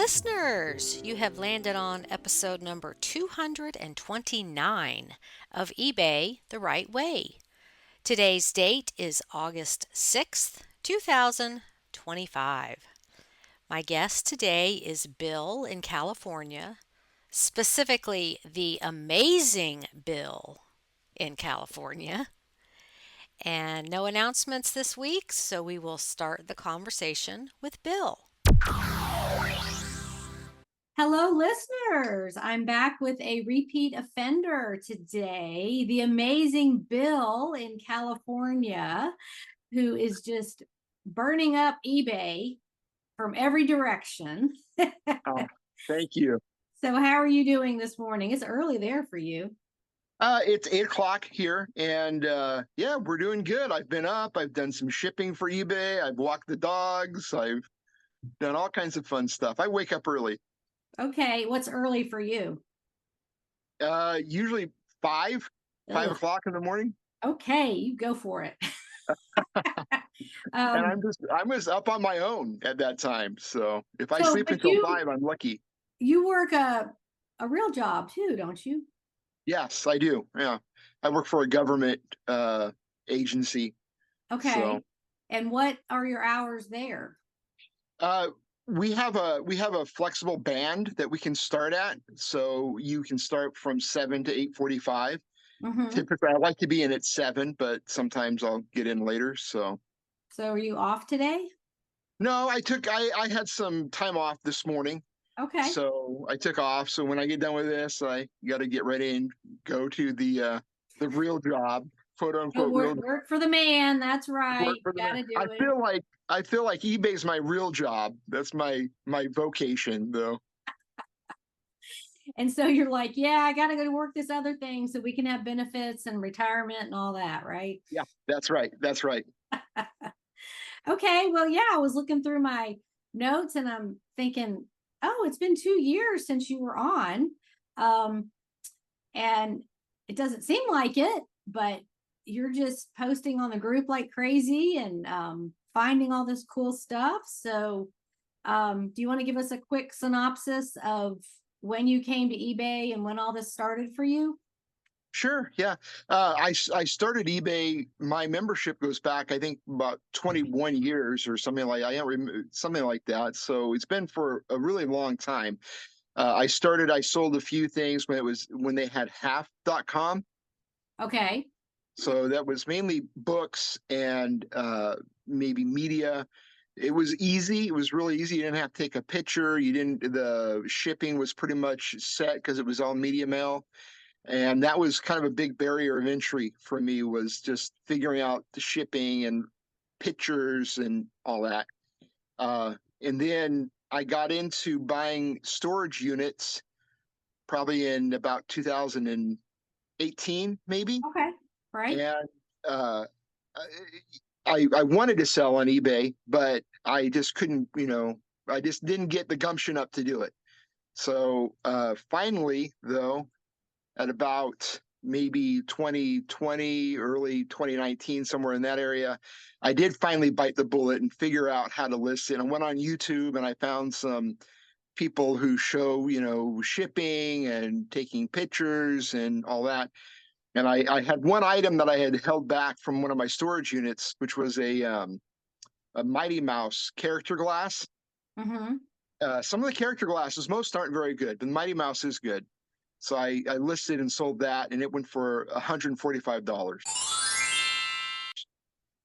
listeners, you have landed on episode number 229 of eBay the Right Way. Today's date is August 6th, 2025. My guest today is Bill in California, specifically the amazing Bill in California. And no announcements this week, so we will start the conversation with Bill. Hello, listeners. I'm back with a repeat offender today, the amazing Bill in California, who is just burning up eBay from every direction. Oh, thank you. So, how are you doing this morning? It's early there for you. It's 8 o'clock here, and yeah, we're doing good. I've been up. I've done some shipping for eBay. I've walked the dogs. I've done all kinds of fun stuff. I wake up early. Okay, what's early for you? Usually five Ugh. o'clock in the morning, Okay, you go for it. and um, I'm just up on my own at that time. So if I so, sleep but until 5, I'm lucky. you work a real job too, don't you? Yes, I do. Yeah, I work for a government agency. Okay. So And what are your hours there? Uh, we have a flexible band that we can start at, so you can start from 7 to 8:45. Mm-hmm. Typically, I like to be in at 7, but sometimes I'll get in later. So So are you off today? no, I had some time off this morning, Okay. so I took off. So when I get done with this, I got to get ready and go to the real job, quote Go unquote real work for the man. That's right. work for the Got man. to do it. I feel like eBay's my real job. That's my vocation, though. And so you're like, yeah, I got to go to work this other thing so we can have benefits and retirement and all that, right? Yeah, that's right. That's right. Okay. Well, yeah, I was looking through my notes and I'm thinking, oh, it's been 2 years since you were on. Um, and it doesn't seem like it, but you're just posting on the group like crazy and finding all this cool stuff. So, do you want to give us a quick synopsis of when you came to eBay and when all this started for you? Sure. Yeah. I started eBay. My membership goes back, I think, about 21 years or something like I don't remember, something like that. So it's been for a really long time. I sold a few things when they had half.com. Okay. So that was mainly books and maybe media. It was easy. It was really easy. You didn't have to take a picture. The shipping was pretty much set because it was all media mail. And that was kind of a big barrier of entry for me, was just figuring out the shipping and pictures and all that. And then I got into buying storage units probably in about 2018, maybe. Okay. Right. And uh, I wanted to sell on eBay, but I just couldn't, I just didn't get the gumption up to do it. So finally, though, at about maybe 2020, early 2019, somewhere in that area, I did finally bite the bullet and figure out how to list it. I went on YouTube and I found some people who show, shipping and taking pictures and all that. And I had one item that I had held back from one of my storage units, which was a Mighty Mouse character glass. Mm-hmm. Some of the character glasses, most aren't very good, but the Mighty Mouse is good. So I listed and sold that, and it went for $145.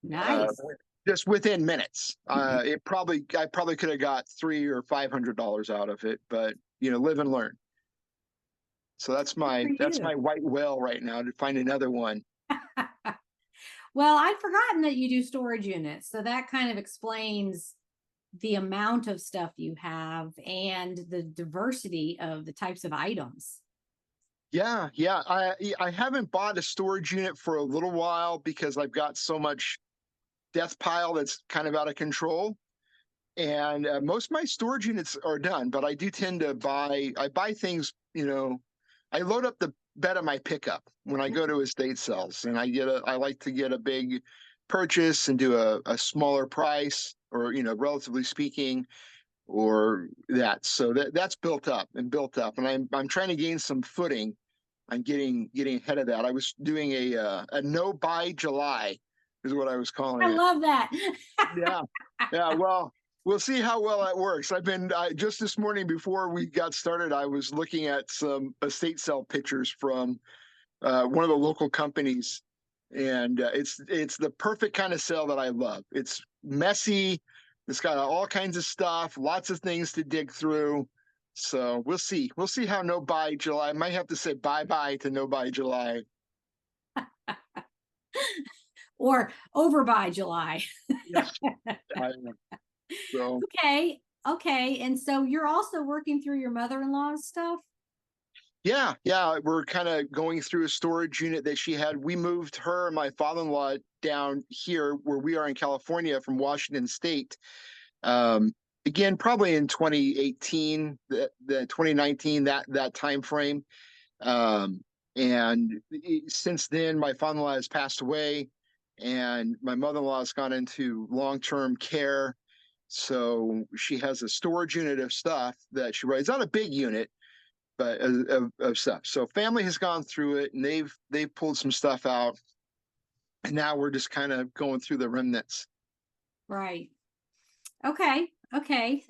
Nice. Just within minutes. I probably could have got $300 or $500 out of it, but live and learn. So that's Good for that's you. my white whale right now, to find another one. Well, I'd forgotten that you do storage units. So that kind of explains the amount of stuff you have and the diversity of the types of items. Yeah, yeah. I haven't bought a storage unit for a little while because I've got so much death pile that's kind of out of control. And most of my storage units are done, but I do tend to I buy things, I load up the bed of my pickup when I go to estate sales, and I like to get a big purchase and do a smaller price, or, relatively speaking. or that. So that's built up and built up, and I'm trying to gain some footing. I'm getting ahead of that. I was doing a no buy July is what I was calling I it. love that. Yeah, yeah. Well, we'll see how well that works. Just this morning before we got started, I was looking at some estate sale pictures from one of the local companies, and it's the perfect kind of sale that I love. It's messy. It's got all kinds of stuff, lots of things to dig through. So we'll see. We'll see how no buy July. I might have to say bye bye to no buy July. Or over by July. Yeah. So Okay. Okay. And so you're also working through your mother-in-law's stuff? yeah, we're kind of going through a storage unit that she had. We moved her and my father-in-law down here where we are in California from Washington State. Um, Again, probably in 2018, the 2019, that time frame. Um, and since then, my father-in-law has passed away, and my mother-in-law has gone into long-term care. So she has a storage unit of stuff that she writes. Not a big unit, but of stuff. So family has gone through it, and they've pulled some stuff out, and now we're just kind of going through the remnants. Right. Okay. Okay.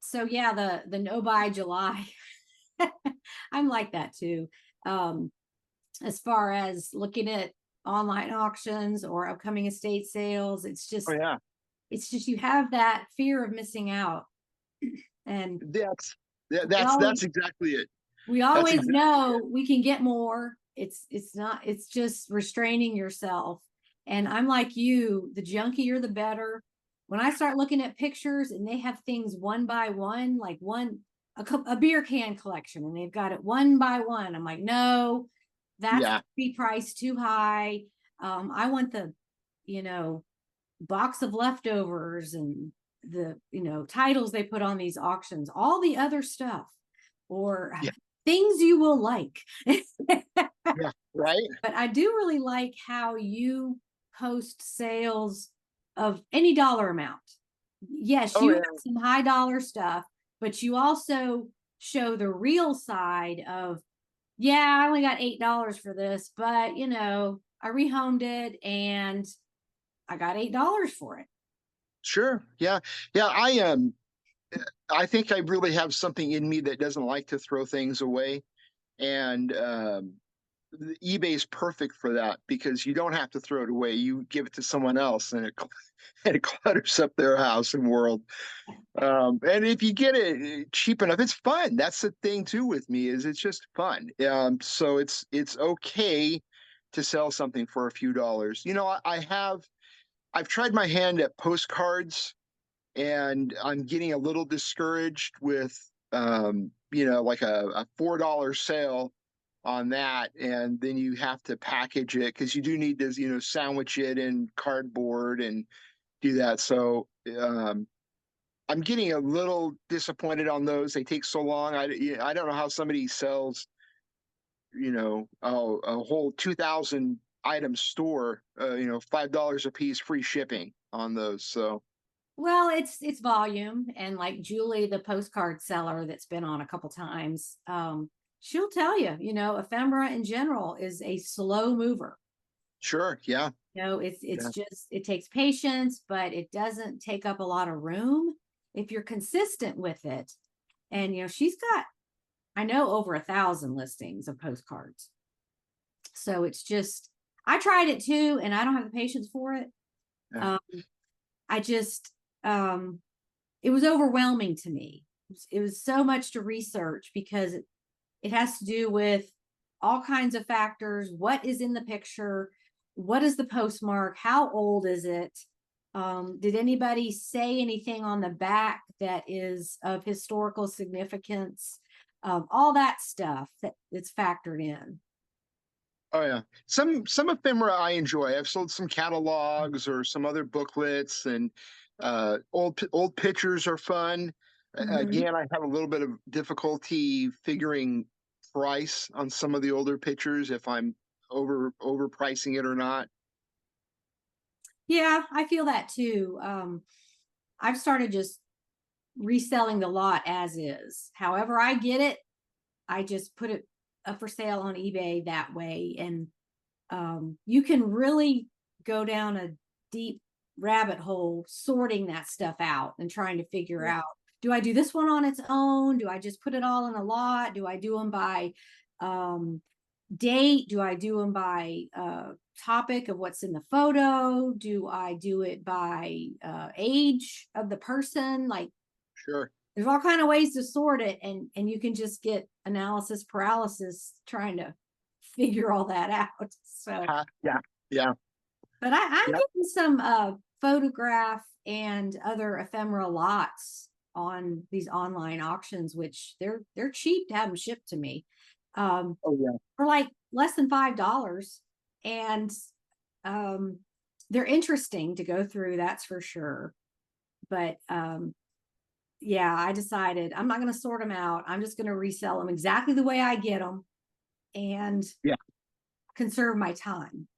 So yeah, the no buy July. I'm like that too. Um, as far as looking at online auctions or upcoming estate sales, Oh yeah, it's just you have that fear of missing out. And that's we always that's exactly it. we That's always exactly know it. we can get more. It's not, it's just restraining yourself. And I'm like you, the junkier the better. When I start looking at pictures and they have things one by one, like a beer can collection, and they've got it one by one, I'm like, no, that's Yeah, be priced too high. I want the, you know, box of leftovers and the, titles they put on these auctions, all the other stuff, or yeah, things you will like. yeah. Right. But I do really like how you post sales of any dollar amount. Yes, Oh you yeah. have some high dollar stuff, but you also show the real side of, yeah, I only got $8 for this, but I rehomed it and I got $8 for it. Sure. Yeah. Yeah. I think I really have something in me that doesn't like to throw things away. And eBay is perfect for that because you don't have to throw it away. You give it to someone else, and and it clutters up their house and world. And if you get it cheap enough, it's fun. That's the thing too with me is it's just fun. So it's okay to sell something for a few dollars. I've tried my hand at postcards, and I'm getting a little discouraged with like a $4 sale on that, and then you have to package it because you do need to sandwich it in cardboard and do that. So I'm getting a little disappointed on those. They take so long. I don't know how somebody sells a whole 2,000 item store, $5 a piece, free shipping on those. So Well, it's volume, and like Julie, the postcard seller that's been on a couple times, she'll tell you, ephemera in general is a slow mover. sure, yeah, It's yeah, just, it takes patience, but it doesn't take up a lot of room if you're consistent with it. And she's got, I know, over 1,000 listings of postcards. So it's just, I tried it too, and I don't have the patience for it. yeah. Um, I just, um, it was overwhelming to me. It was so much to research because it has to do with all kinds of factors. What is in the picture? What is the postmark? How old is it? Did anybody say anything on the back that is of historical significance? All that stuff that's factored in. Oh yeah. Some ephemera I enjoy. I've sold some catalogs or some other booklets, and old pictures are fun. Mhm. Again, I have a little bit of difficulty figuring price on some of the older pictures if I'm overpricing it or not. Yeah, I feel that too. I've started just reselling the lot as is. However I get it, I just put it up for sale on eBay that way. And you can really go down a deep rabbit hole sorting that stuff out and trying to figure Yeah. out, do I do this one on its own? Do I just put it all in a lot? Do I do them by date? Do I do them by topic of what's in the photo? Do I do it by age of the person? Like, Sure. there's all kind of ways to sort it, and you can just get analysis paralysis trying to figure all that out. So, Yeah. Yeah. but I'm Yeah. getting some photograph and other ephemera lots on these online auctions, which they're cheap to have them shipped to me. Oh yeah. For like less than $5. And they're interesting to go through, that's for sure. But yeah, I decided I'm not going to sort them out. I'm just going to resell them exactly the way I get them and Yeah. conserve my time.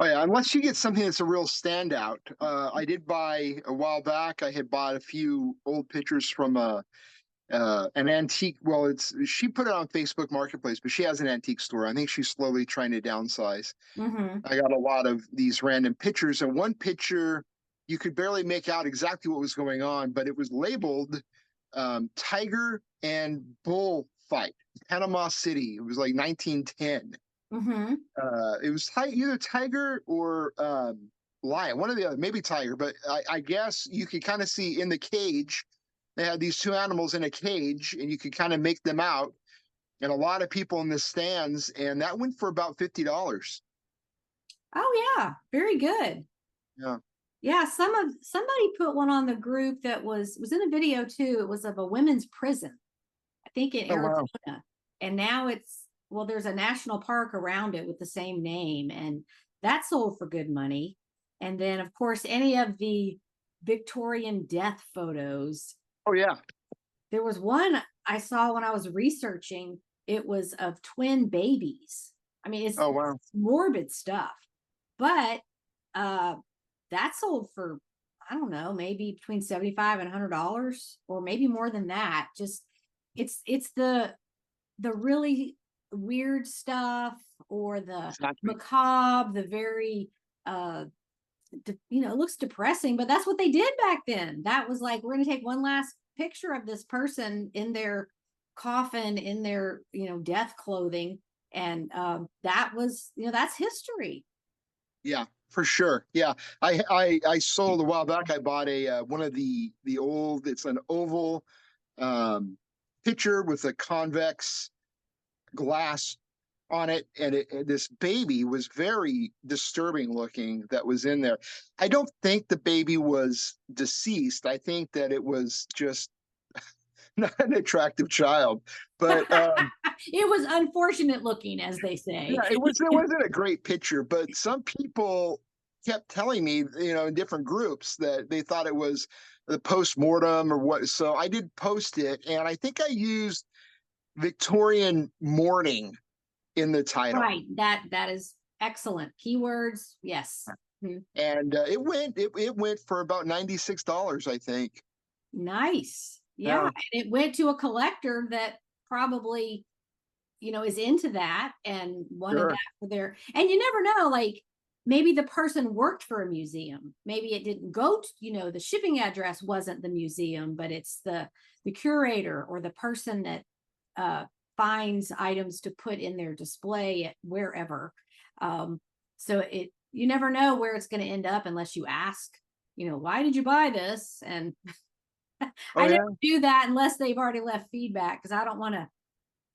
Oh yeah, unless you get something that's a real standout. I did buy a while back. I had bought a few old pictures from an antique. Well, it's she put it on Facebook Marketplace, but she has an antique store. I think she's slowly trying to downsize. Mm-hmm. I got a lot of these random pictures, and one picture you could barely make out exactly what was going on, but it was labeled tiger and bull fight, Panama City. It was like 1910. Mm-hmm. It was either tiger or lion, one or the other, maybe tiger. But I guess you could kind of see in the cage. They had these two animals in a cage, and you could kind of make them out. And a lot of people in the stands, and that went for about $50. Oh yeah, very good. Yeah. Yeah, somebody put one on the group that was in a video too. It was of a women's prison, I think in Oh wow. Arizona. And now well, there's a national park around it with the same name, and that sold for good money. And then of course any of the Victorian death photos. Oh yeah. There was one I saw when I was researching, it was of twin babies. I mean, it's Oh wow. morbid stuff, but that sold for, I don't know, maybe between $75 and $100, or maybe more than that. Just it's the really weird stuff, or the Exactly. macabre, the very it looks depressing, but that's what they did back then. That was like, we're going to take one last picture of this person in their coffin, in their death clothing, and that was, that's history. Yeah, for sure. Yeah, I sold a while back. I bought a one of the old. It's an oval um, pitcher with a convex glass on it, and this baby was very disturbing looking that was in there. I don't think the baby was deceased. I think that it was just not an attractive child, but It was unfortunate looking, as they say. yeah, it wasn't a great picture. But some people kept telling me, in different groups that they thought it was the post-mortem or what. So I did post it, and I think I used Victorian mourning in the title. Right. That is excellent. Keywords. Yes. And it went for about $96, I think. Nice. Yeah. Yeah. And it went to a collector that probably, is into that and wanted Sure. that for their, and you never know, like maybe the person worked for a museum. Maybe it didn't go to, the shipping address wasn't the museum, but it's the curator or the person that finds items to put in their display at wherever. So you never know where it's going to end up unless you ask, why did you buy this? And Oh I yeah. never do that unless they've already left feedback, because I don't want to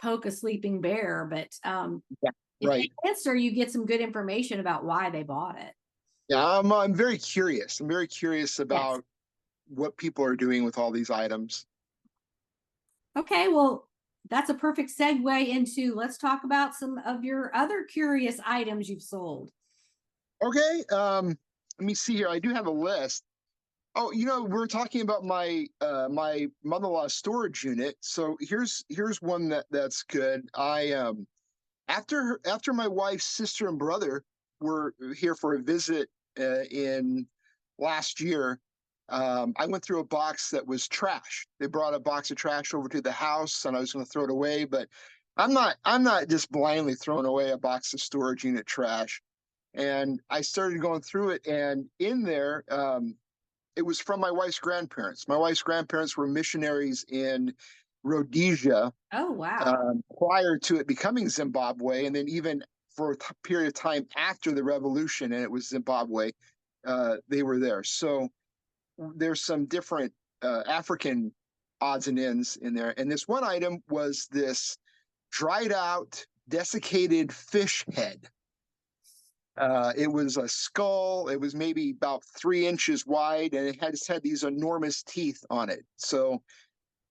poke a sleeping bear. But Yeah. if Right. they answer, you get some good information about why they bought it. Yeah. I'm very curious. I'm very curious Yes. about what people are doing with all these items. Okay, well, that's a perfect segue into, let's talk about some of your other curious items you've sold. Okay. Let me see here. I do have a list. Oh, we're talking about my mother-in-law's storage unit. So here's one that's good. I after my wife's sister and brother were here for a visit in last year, I went through a box that was trash. They brought a box of trash over to the house, and I was going to throw it away, but I'm not just blindly throwing away a box of storage unit trash. And I started going through it, and in there, it was from my wife's grandparents. My wife's grandparents were missionaries in Rhodesia Oh, wow. prior to it becoming Zimbabwe, and then even for a period of time after the revolution, and it was Zimbabwe, they were there. So there's some different African odds and ends in there. And this one item was this dried out, desiccated fish head. It was a skull. It was maybe about 3 inches wide, and it had these enormous teeth on it. So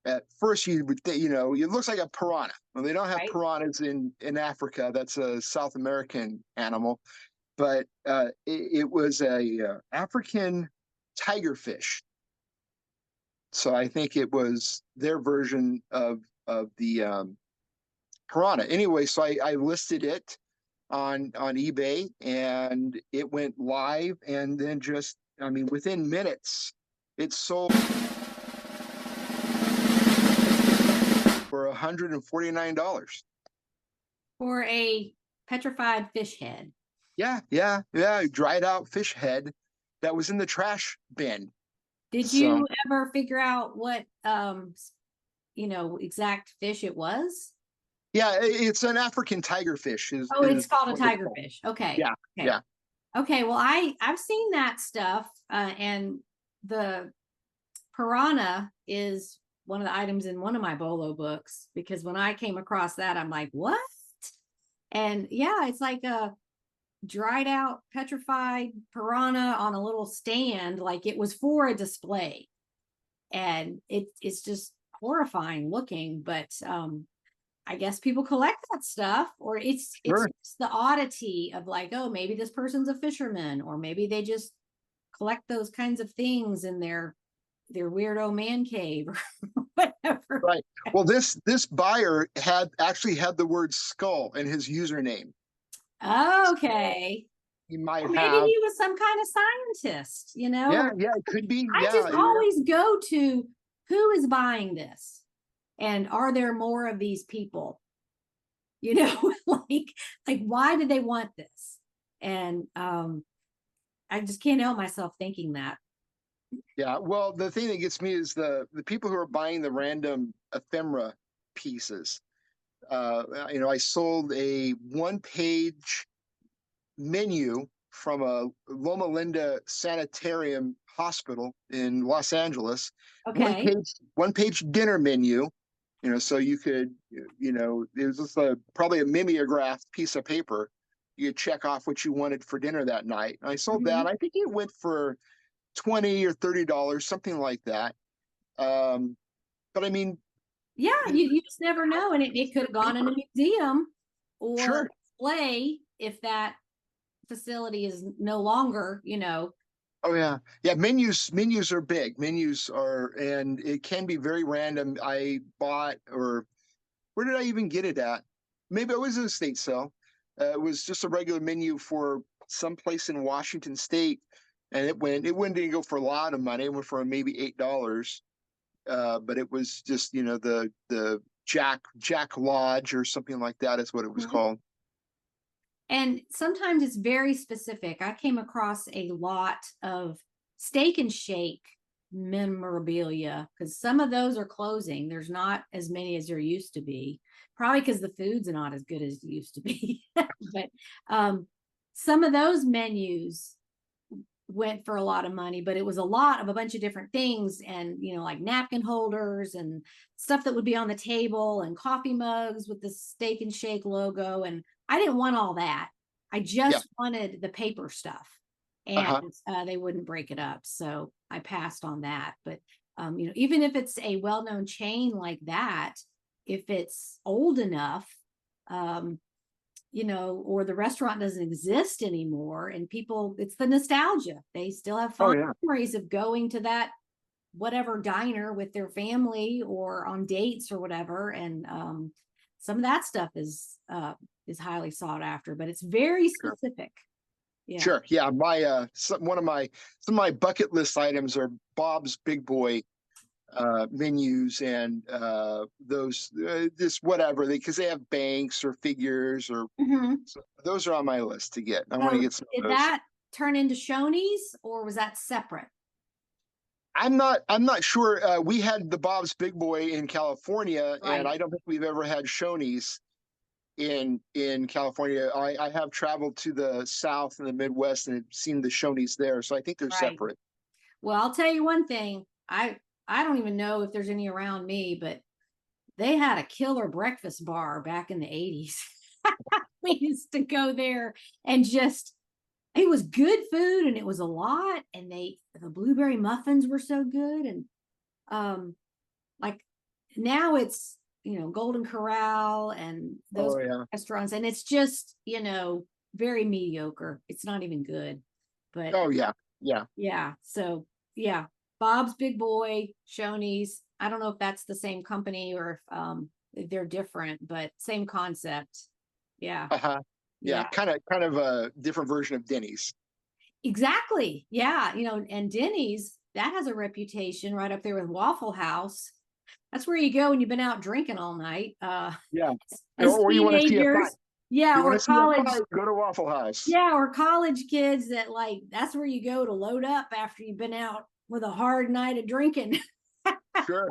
at first you would think, it looks like a piranha. Well, they don't have Right. piranhas in Africa. That's a South American animal, but it was a African tigerfish. So I think it was their version of the piranha. Anyway, so I listed it on eBay, and it went live, and then just, I mean, within minutes, it sold for $149. For a petrified fish head. Yeah, dried out fish head that was in the trash bin. Did So you ever figure out what exact fish it was? yeah, it's an African tigerfish. Oh, it's Is called a what it's called. tigerfish. Okay. Yeah, Okay. yeah. Okay. Well, I've seen that stuff, and the piranha is one of the items in one of my BOLO books, because when I came across that, I'm like, what? And yeah, it's like a dried out petrified piranha on a little stand, like it was for a display. And it's just horrifying looking, but I guess people collect that stuff, or it's Sure. the oddity of like, oh, maybe this person's a fisherman, or maybe they just collect those kinds of things in their weirdo man cave or whatever. Right. Well, this buyer actually had the word skull in his username. Okay. He might Well, maybe have. he was some kind of scientist, Yeah, yeah, it could be. I Yeah, just yeah. always go to who is buying this, and are there more of these people? Like why did they want this? And I just can't help myself thinking that. Yeah. Well, the thing that gets me is the people who are buying the random ephemera pieces. I sold a one-page menu from a Loma Linda sanitarium hospital in Los Angeles. One Okay. page, one page dinner menu. So you could, it was just probably a mimeographed piece of paper. You could check off what you wanted for dinner that night. And I sold that. Mhm. I think it went for $20 or $30, something like that. But I mean, Yeah, you just never know. And it could have gone in a paper. museum or Sure. display if that facility is no longer, Oh yeah. Menus are big. And it can be very random. I bought, or where did I even get it at? Maybe it was an estate sale. It was just a regular menu for some place in Washington State, and didn't go for a lot of money. It went for maybe $8. But it was just, the Jack Lodge or something like that is what it was Mhm. called. And sometimes it's very specific. I came across a lot of Steak and Shake memorabilia, because some of those are closing. There's not as many as there used to be, probably because the food's not as good as it used to be. But some of those menus went for a lot of money, but it was a lot of a bunch of different things, and like napkin holders and stuff that would be on the table, and coffee mugs with the Steak and Shake logo. And I didn't want all that. I Yeah. just wanted the paper stuff, and Uh-huh. they wouldn't break it up, so I passed on that. But even if it's a well-known chain like that, if it's old enough, um, or the restaurant doesn't exist anymore, and people, it's the nostalgia. They still have Oh fond yeah. memories of going to that whatever diner with their family or on dates or whatever. And some of that stuff is highly sought after, but it's very Sure. specific. Yeah. Sure. Yeah. One of my some of my bucket list items are Bob's Big Boy menus and those just whatever because they have banks or figures or Hmm. so those are on my list to get. I want to Oh, get some of did those. that turn into Shoney's or was that separate? I'm not sure. We had the Bob's Big Boy in California, and Right. I don't think we've ever had Shoney's in California. I have traveled to the South and the Midwest and seen the Shoney's there, so I think they're Right. separate. Well, I'll tell you one thing. I don't even know if there's any around me, but they had a killer breakfast bar back in the 80s. We used to go there and just it was good food and it was a lot and the blueberry muffins were so good and um like now it's Golden Corral and those Oh yeah. restaurants and it's just very mediocre. It's not even good. But Oh yeah. Yeah. yeah, so yeah, Bob's Big Boy, Shoney's. I don't know if that's the same company or if they're different, but same concept. Yeah, Uh-huh. Yeah. yeah, Kind of a different version of Denny's. exactly. Yeah, and Denny's that has a reputation right up there with Waffle House. That's where you go when you've been out drinking all night. Yeah. As Or you want to see a fight. teenagers, yeah, You want or to see a college, fight? Go to Waffle House. yeah, or college kids that like that's where you go to load up after you've been out with a hard night of drinking. Sure.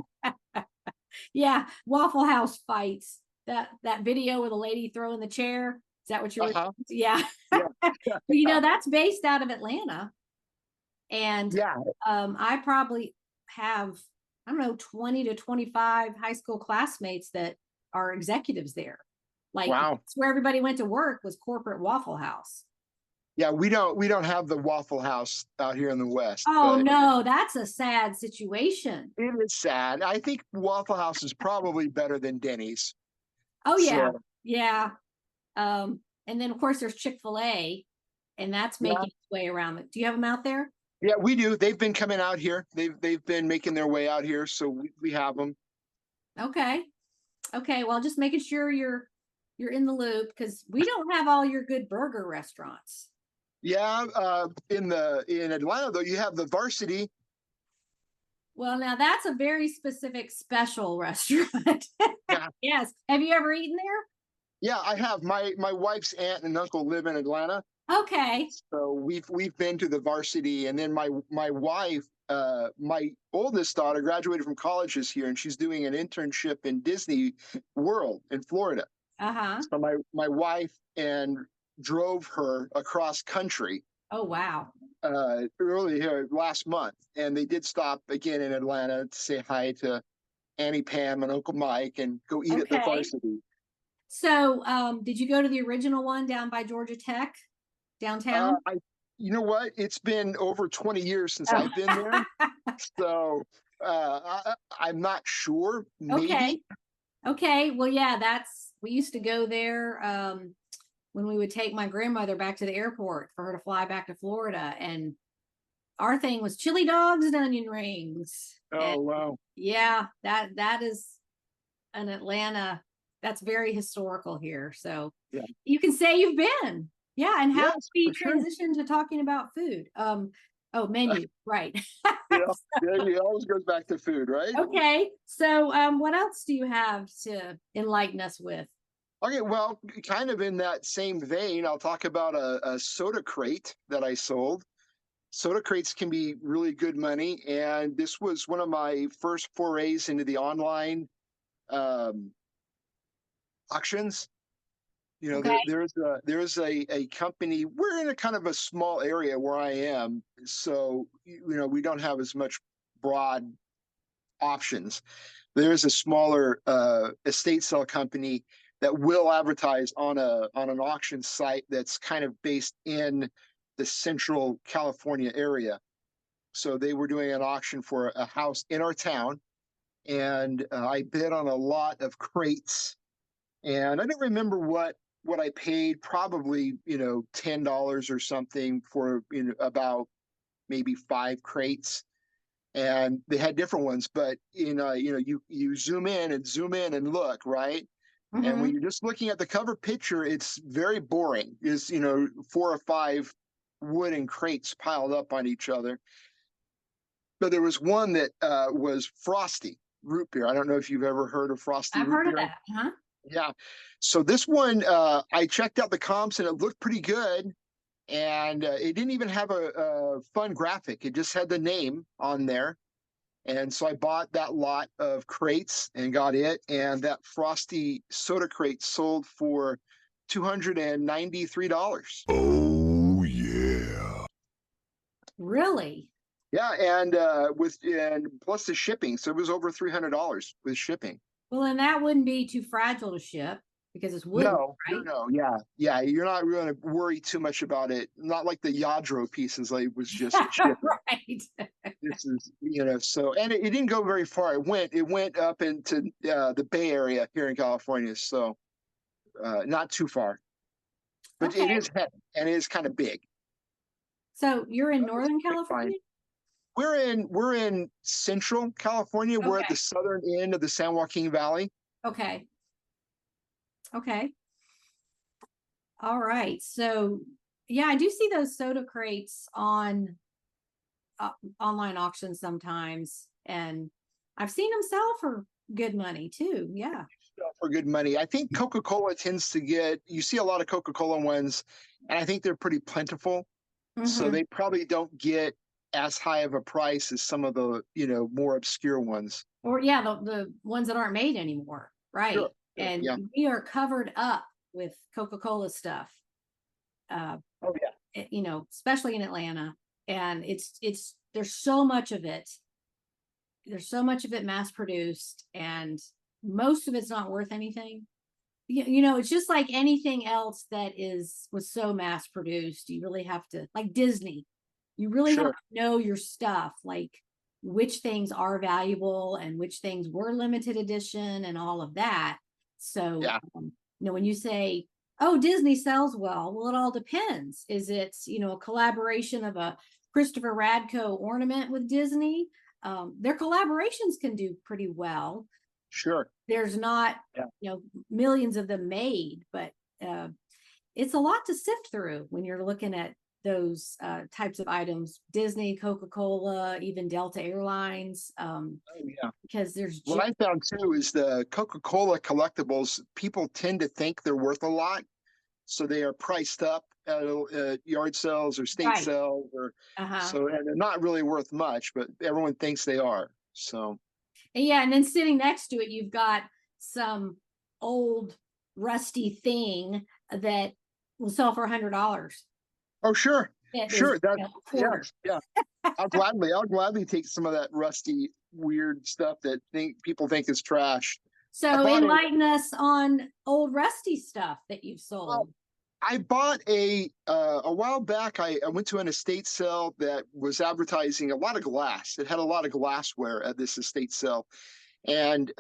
Yeah, Waffle House fights. That video with a lady throwing the chair. Is that what you're? Uh-huh. Yeah. Yeah. Well, that's based out of Atlanta, and Yeah. I probably have I don't know 20 to 25 high school classmates that are executives there. Like Wow. that's where everybody went to work was corporate Waffle House. Yeah, we don't have the Waffle House out here in the West, Oh but no, that's a sad situation. it is sad. I think Waffle House is probably better than Denny's. Oh yeah, So yeah. And then of course there's Chick-fil-A, and that's yeah, making its way around. Do you have them out there? yeah, we do. They've been coming out here. They've been making their way out here, so we have them. Okay. Okay. Well, just making sure you're in the loop because we don't have all your good burger restaurants. Yeah, in Atlanta though, you have the Varsity. Well, now that's a very specific special restaurant. Yeah, Yes. Have you ever eaten yeah, I have. My wife's aunt and uncle live in Atlanta, there? Okay. so we've been to the Varsity, and then my wife, my oldest daughter, graduated from college this year, and she's doing an internship in Disney World in Florida. Uh-huh. So my wife and drove her across country Oh, wow. early here last month, and they did stop again in Atlanta to say hi to Annie Pam and Uncle Mike and go eat at the Okay. Varsity. So, did you go to the original one down by Georgia Tech downtown? I, you know what? It's been over 20 years since Oh. I've been there, so I'm not sure. Okay. Maybe. Okay. Well, yeah, we used to go there when we would take my grandmother back to the airport for her to fly back to Florida. And our thing was chili dogs and onion rings. And Oh wow. yeah, that is an Atlanta, that's very historical here. So Yeah. you can say you've been. Yeah. And how did Yes, we for sure. transition to talking about food? Oh, menu, right. Yeah, yeah, it always goes back to food, right? Okay. So what else do you have to enlighten us with? Okay, well, kind of in that same vein, I'll talk about a soda crate that I sold. Soda crates can be really good money, and this was one of my first forays into the online um, auctions. You know, Okay. there's a company. We're in a kind of a small area where I am, so we don't have as much broad options. There's a smaller estate sale company that will advertise on an auction site that's kind of based in the central California area. So they were doing an auction for a house in our town, and I bid on a lot of crates, and I don't remember what I paid. Probably $10 or something for about maybe 5 crates, and they had different ones. But you zoom in and look right. And when Mm-hmm. you're just looking at the cover picture, it's very boring. Is 4 or 5 wooden crates piled up on each other. But there was one that was Frosty root beer. I don't know if you've ever heard of Frosty I've root heard of beer. that. Huh? Yeah. So this one, I checked out the comps and it looked pretty good. And it didn't even have a fun graphic. It just had the name on there. And so I bought that lot of crates and got it. And that Frosty soda crate sold for $293. Oh, yeah. Really? Yeah, and plus the shipping, so it was over $300 with shipping. Well, and that wouldn't be too fragile to ship because it's wooden, No, right? no, yeah, yeah. You're not going to worry too much about it. Not like the Yadro pieces I was just shipping. Right. This is, so, and it didn't go very far. It went up into the Bay Area here in California, so not too far. But it Okay. is heavy and it is kind of big. So you're in That was Northern quick find. California? We're in Central California. We're at Okay. the southern end of the San Joaquin Valley. Okay. Okay. All right. So yeah, I do see those soda crates on online auctions sometimes, and I've seen them sell for good money too. Yeah. For good money. I think Coca-Cola tends to you see a lot of Coca-Cola ones, and I think they're pretty plentiful. So Mhm. they probably don't get as high of a price as some of the, more obscure ones. Or yeah, the ones that aren't made anymore, right? Sure. And Yeah. we are covered up with Coca-Cola stuff. Oh yeah. Especially in Atlanta. And it's there's so much of it. There's so much of it mass produced, and most of it's not worth anything. It's just like anything else that was so mass produced. You really have to, like Disney, you really have Sure. to know your stuff, like which things are valuable and which things were limited edition and all of that. So, Yeah. when you say, oh, Disney sells well, it all depends. Is it, a collaboration of a Christopher Radko ornament with Disney? Their collaborations can do pretty well. Sure. There's not, Yeah. millions of them made, but it's a lot to sift through when you're looking at those types of items. Disney, Coca-Cola, even Delta Airlines, Oh yeah. because there's What I found too is the Coca-Cola collectibles, people tend to think they're worth a lot. So they are priced up at yard sales or state right. sales, and they're not really worth much, but everyone thinks they are. So Yeah, and then sitting next to it, you've got some old rusty thing that will sell for $100. oh sure, sure, that Quarter. yeah. I'll gladly take some of that rusty weird stuff that people think is trash. So enlighten us on old rusty stuff that you've sold. I bought a while back. I went to an estate sale that was advertising a lot of glass. It had a lot of glassware at this estate sale, and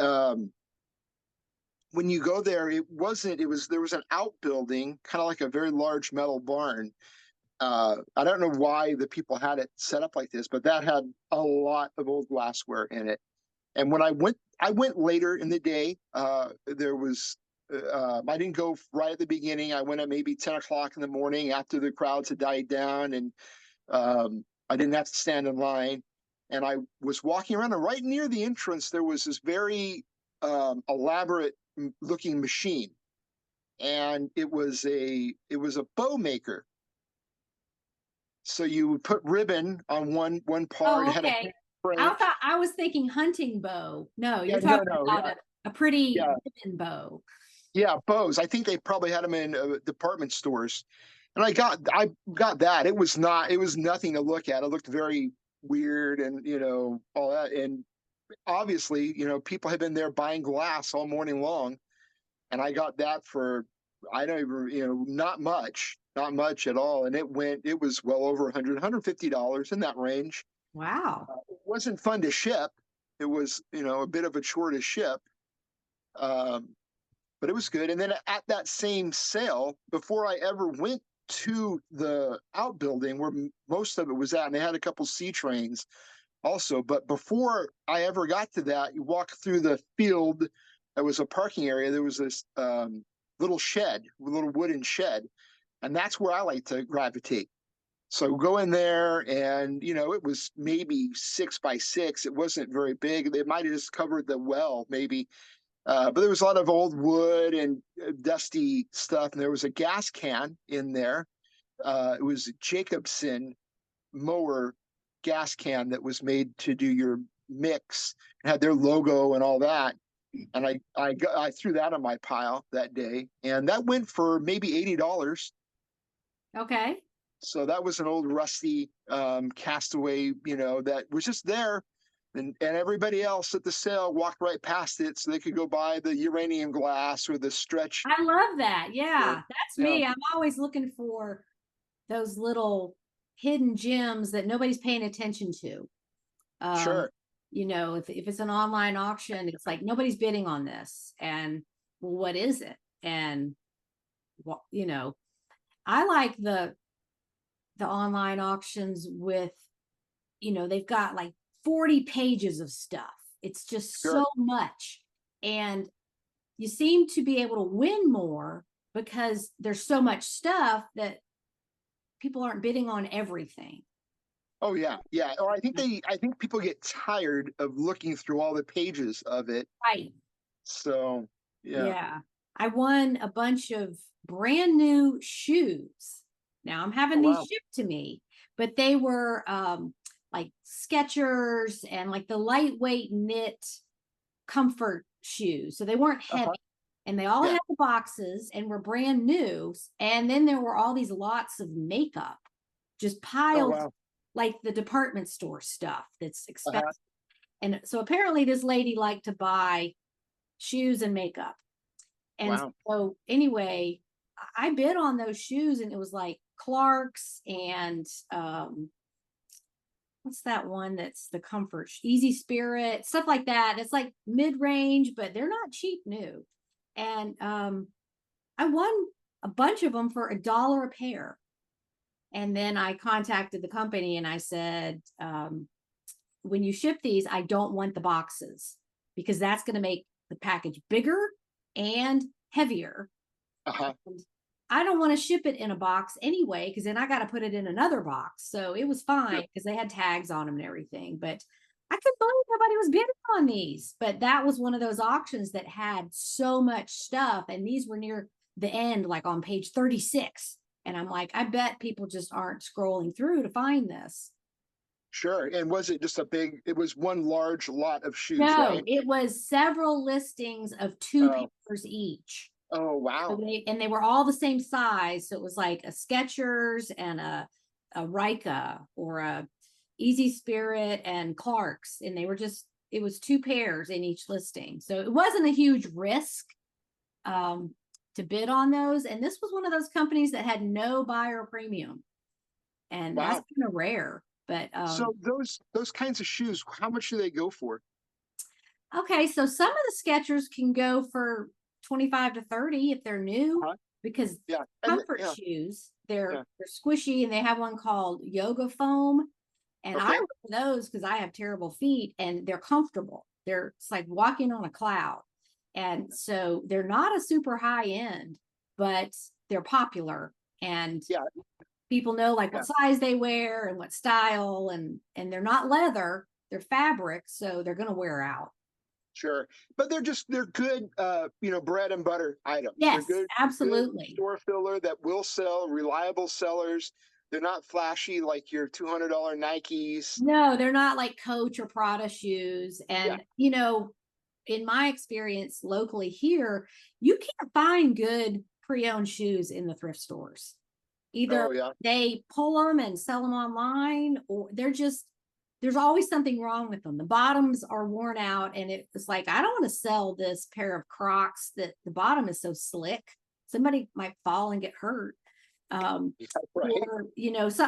when you go there, there was an outbuilding, kind of like a very large metal barn. I don't know why the people had it set up like this, but that had a lot of old glassware in it. And when I went later in the day. There was I didn't go right at the beginning. I went at maybe 10 o'clock in the morning after the crowds had died down, and I didn't have to stand in line. And I was walking around, and right near the entrance, there was this very elaborate looking machine, and it was a bow maker. So you would put ribbon on one part. Oh, It had a okay. branch. I was thinking hunting bow. No, you're Yeah, talking no, about a pretty yeah, ribbon bow. yeah, bows. I think they probably had them in department stores, and I got that. It was nothing to look at. It looked very weird, and all that. And obviously, people had been there buying glass all morning long, and I got that for, I don't even, not much at all. And it was well over $150 in that range. Wow. It wasn't fun to ship. It was, a bit of a chore to ship. But it was good. And then at that same sale, before I ever went to the outbuilding where most of it was at, and they had a couple C trains also, but before I ever got to that, you walk through the field. There was a parking area. There was this little wooden shed, and that's where I like to gravitate. So go in there and, it was maybe 6 by 6. It wasn't very big. They might have just covered the well, maybe. But there was a lot of old wood and dusty stuff. And there was a gas can in there. It was a Jacobson mower gas can that was made to do your mix. It had their logo and all that. And I threw that on my pile that day. And that went for maybe $80. Okay. So that was an old rusty Castaway, that was just there. And everybody else at the sale walked right past it so they could go buy the uranium glass or the stretch. I love that. Yeah. Yeah, that's Yeah, me. I'm always looking for those little hidden gems that nobody's paying attention to. Um, sure. if it's an online auction, it's like nobody's bidding on this. And well, what is it? And what, I like the online auctions with, they've got like 40 pages of stuff. It's just Sure. so much. And you seem to be able to win more because there's so much stuff that people aren't bidding on everything. Oh yeah. Yeah. Or I think people get tired of looking through all the pages of it. Right. So yeah. Yeah. I won a bunch of brand new shoes. Now I'm having Oh, these wow. shipped to me, but they were like Skechers and like the lightweight knit comfort shoes. So they weren't heavy. Uh-huh. And they all Yeah. had the boxes and were brand new. And then there were all these lots of makeup just Oh, piled wow. like the department store stuff that's expensive. Uh-huh. And so apparently this lady liked to buy shoes and makeup. And Wow. so anyway, I bid on those shoes and it was like Clark's and what's that one that's the comfort, Easy Spirit, stuff like that. It's like mid-range, but they're not cheap new. And I won a bunch of them for $1 a pair. And then I contacted the company and I said, when you ship these, I don't want the boxes because that's going to make the package bigger and heavier. Uh-huh. And I don't want to ship it in a box anyway, because then I got to put it in another box. So it was fine because they had tags on them and everything. But I couldn't believe nobody was bidding on these. But that was one of those auctions that had so much stuff. And these were near the end, like on page 36. And I'm like, I bet people just aren't scrolling through to find this. Sure. And was it just it was one large lot of shoes, No, right? it was several listings of two Oh. pairs each. Oh, So wow. they were all the same size. So it was like a Skechers and a Rika or a Easy Spirit and Clark's. And they were it was two pairs in each listing. So it wasn't a huge risk to bid on those. And this was one of those companies that had no buyer premium. And Wow. that's kind of rare. But So those kinds of shoes, how much do they go for? okay, so some of the Skechers can go for 25 to 30 if they're new, Uh-huh. because Yeah. comfort Yeah. shoes, Yeah. they're squishy, and they have one called Yoga Foam. And I Okay. wear those because I have terrible feet and they're comfortable. It's like walking on a cloud. And so they're not a super high end, but they're popular. And Yeah. people know like Yeah. what size they wear and what style, and they're not leather, they're fabric, so they're going to wear out. Sure. But they're good, bread and butter items. Yes, They're good absolutely. store filler that will sell, reliable sellers. They're not flashy like your $200 Nikes. No, they're not like Coach or Prada shoes. Yeah. And, in my experience locally here, you can't find good pre-owned shoes in the thrift stores. Either Oh, yeah. they pull them and sell them online, or there's always something wrong with them. The bottoms are worn out, and it's like, I don't want to sell this pair of Crocs that the bottom is so slick. Somebody might fall and get hurt. Yeah, right. Or,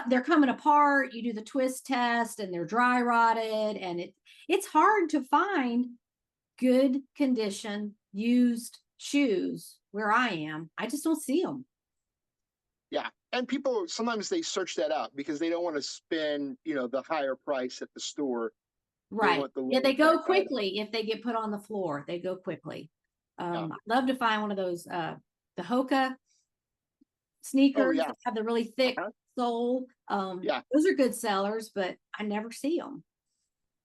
they're coming apart. You do the twist test and they're dry rotted, and it's hard to find good condition used shoes where I am. I just don't see them. Yeah. And people sometimes they search that out because they don't want to spend, the higher price at the store. Right. Want the Yeah, they lower go price quickly if they get put on the floor. They go quickly. Yeah. I'd love to find one of those the Hoka Oh sneakers yeah. that have the really thick Uh-huh. sole. Yeah. Those are good sellers, but I never see them.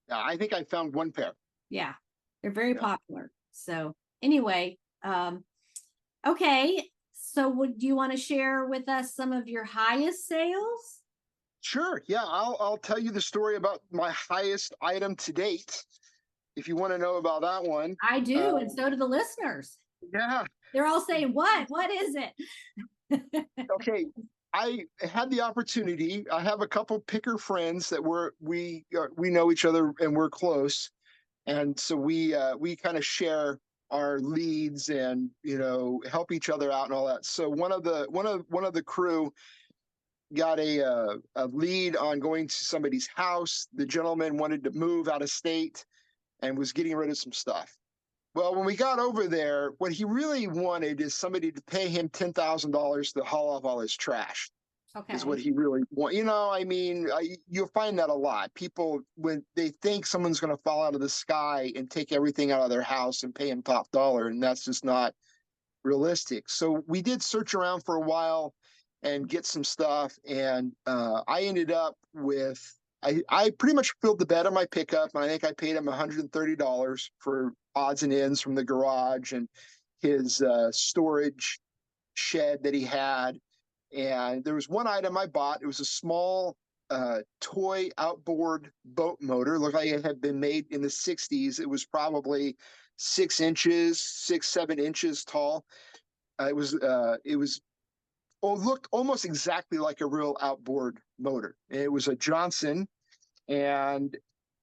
Yeah. I think I found one pair. Yeah, they're very Yeah. popular. So anyway, okay. So would you want to share with us some of your highest sales? Sure. Yeah. I'll tell you the story about my highest item to date. If you want to know about that one. I Uh, do, and so do the listeners. yeah. They're all saying, "What? What is it?" Okay. I had the opportunity. I have a couple picker friends that we know each other and we're close, and so we kind of share our leads and help each other out and all that. So one of the crew got a lead on going to somebody's house. The gentleman wanted to move out of state and was getting rid of some stuff. Well, when we got over there, what he really wanted is somebody to pay him $10,000 to haul off all his trash. Is what Okay. he really want. I mean, you'll find that a lot. People, when they think someone's going to fall out of the sky and take everything out of their house and pay him top dollar, and that's just not realistic. So we did search around for a while and get some stuff, and I ended up with. I pretty much filled the bed of my pickup, and I think I paid him $130 for odds and ends from the garage and his storage shed that he had. And there was one item I bought. It was a small toy outboard boat motor. Looked like it had been made in the 60s. It was probably 6 inches, 7 inches tall. It was looked almost exactly like a real outboard motor. It was a Johnson, and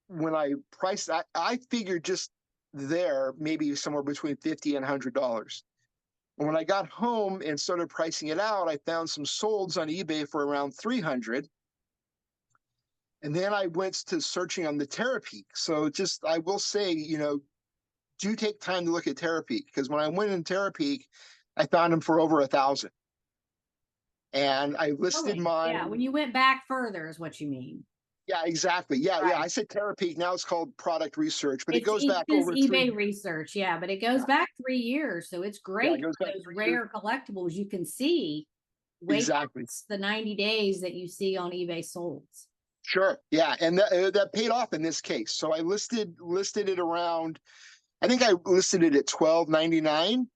when I priced that, I figured just there maybe somewhere between $50 and $100. And when I got home and started pricing it out, I found some solds on eBay for around 300. And then I went to searching on the Terapeak. So just, I will say, do take time to look at Terapeak, because when I went in Terapeak, I found them for over 1,000. And I listed Really? Yeah. mine. When you went back further, is what you mean. Yeah, exactly. Yeah, yeah. Right. I said Terapeak. Now it's called Product Research, but it It's goes back just over three. eBay research, yeah, but it goes Yeah, back 3 years, so it's yeah, it great goes for back those 3 years. rare collectibles you can see way Exactly. past the 90 days that you see on eBay solds. Sure. Yeah, and that paid off in this case. So I listed it around. I think I listed it at $12.99.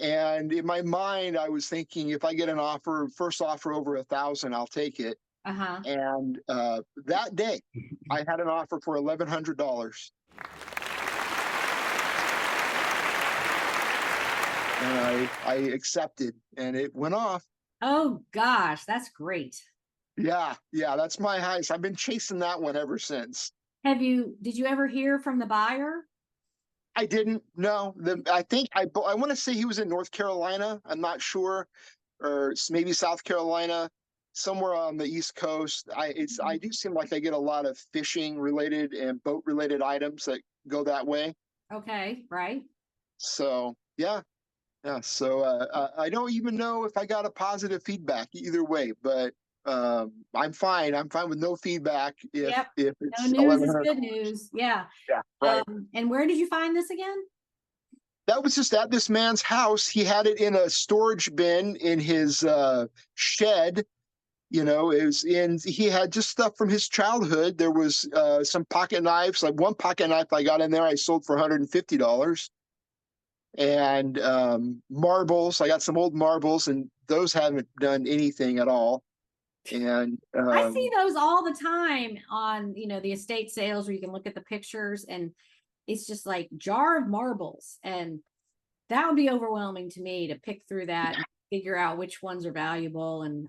And in my mind, I was thinking, if I get an offer, first offer over 1,000, I'll take it. Uh-huh. And that day, I had an offer for $1,100, and I accepted, and it went off. Oh gosh, that's great. Yeah, yeah, that's my highest. I've been chasing that one ever since. Did you ever hear from the buyer? I didn't know. I think I want to say he was in North Carolina. I'm not sure, or maybe South Carolina, somewhere on the East Coast. I do seem like I get a lot of fishing related and boat related items that go that way. Okay, right. So yeah, yeah. So I don't even know if I got a positive feedback either way, but I'm fine. I'm fine with no feedback if Yep. if No it's news is 1,100. good news. Yeah. Yeah, right. And where did you find this again? That was just at this man's house. He had it in a storage bin in his shed. He had just stuff from his childhood. There was some pocket knives. Like one pocket knife I got in there, I sold for $150. And marbles. I got some old marbles, and those haven't done anything at all. And I see those all the time on, the estate sales where you can look at the pictures and it's just like jar of marbles. And that would be overwhelming to me to pick through that and figure out which ones are valuable. And,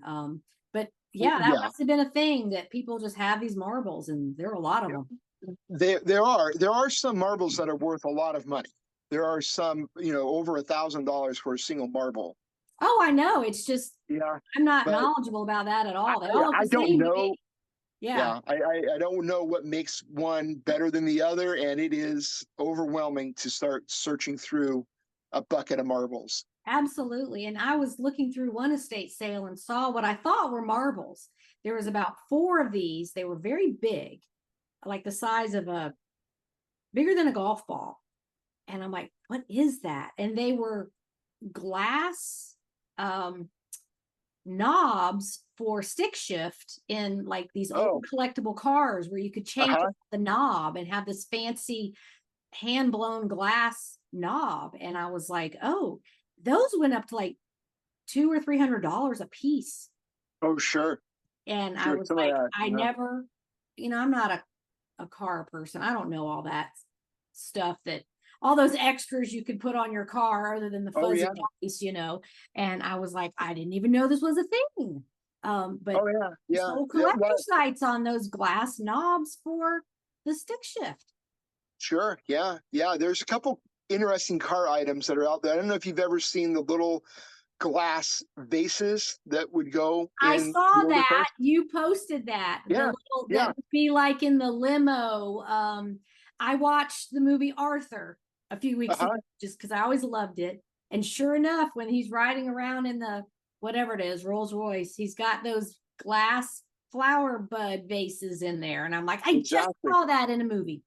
but yeah, that yeah, must have been a thing that people just have these marbles, and there are a lot of them. there are some marbles that are worth a lot of money. There are some, over $1,000 for a single marble. Oh, I know. It's just, Yeah, I'm not but knowledgeable about that at all. They all look I the don't same to know. me. Yeah, I don't know what makes one better than the other, and it is overwhelming to start searching through a bucket of marbles. absolutely. And I was looking through one estate sale and saw what I thought were marbles. There was about 4 of these. They were very big, like the size of bigger than a golf ball. And I'm like, what is that? And they were glass, knobs for stick shift in like these old Oh, collectible cars where you could change uh-huh. the knob and have this fancy hand blown glass knob. And I was like, oh, those went up to like $200 or $300 a piece. Oh, sure. And I Sure. was Some of like, that. I Yeah. never, I'm not a car person. I don't know all that stuff that all those extras you could put on your car other than the Oh, fuzzy yeah. dice, And I was like, I didn't even know this was a thing. But Oh, yeah. Yeah. sold Yeah. collector Well, sites on those glass knobs for the stick shift. sure. Yeah. Yeah. There's a couple interesting car items that are out there. I don't know if you've ever seen the little glass vases that would go I in saw the older that cars. you posted that the Yeah. little that Yeah. would be like in the limo. I watched the movie Arthur a few weeks ago Uh-huh. just because I always loved it. And sure enough, when he's riding around in the whatever it is, Rolls Royce, he's got those glass flower bud vases in there. And I'm like, I just Exactly. saw that in a movie.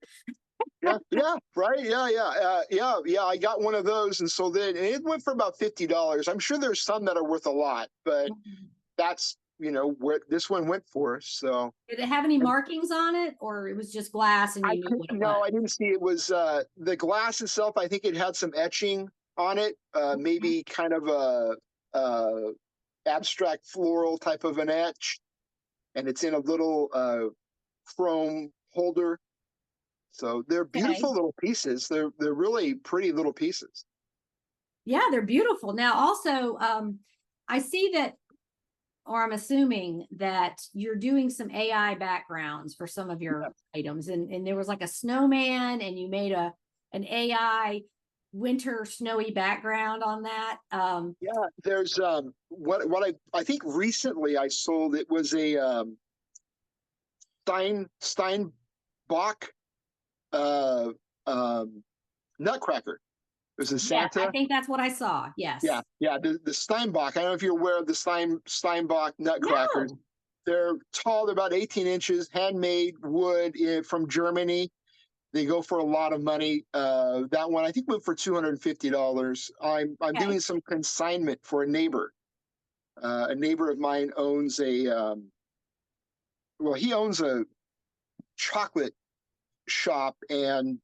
Yeah, yeah, right. Yeah, yeah, yeah. I got one of those and sold it, and it went for about $50. I'm sure there's some that are worth a lot, but that's what this one went for. So Did it have any and markings on it, or it was just glass and I you knew couldn't. what it No, was? I didn't see it was the glass itself. I think it had some etching on it, Okay. maybe kind of a abstract floral type of an etch, and it's in a little chrome holder. So they're Okay. beautiful little pieces. They're really pretty little pieces. Yeah, they're beautiful. Now, also, I see that, or I'm assuming that you're doing some AI backgrounds for some of your items, and there was like a snowman, and you made an AI winter snowy background on that. Yeah, there's what I think recently I sold. It was a Steinbach uh nutcracker. It was a Yes, I Santa. think that's what I saw. Yeah, Yes. yeah. The Steinbach. I don't know if you're aware of the Steinbach nutcrackers. No. They're tall. They're about 18 inches, handmade wood from Germany. They go for a lot of money. That one I think went for $250. I'm Okay. doing some consignment for a neighbor. A neighbor of mine owns he owns a chocolate shop and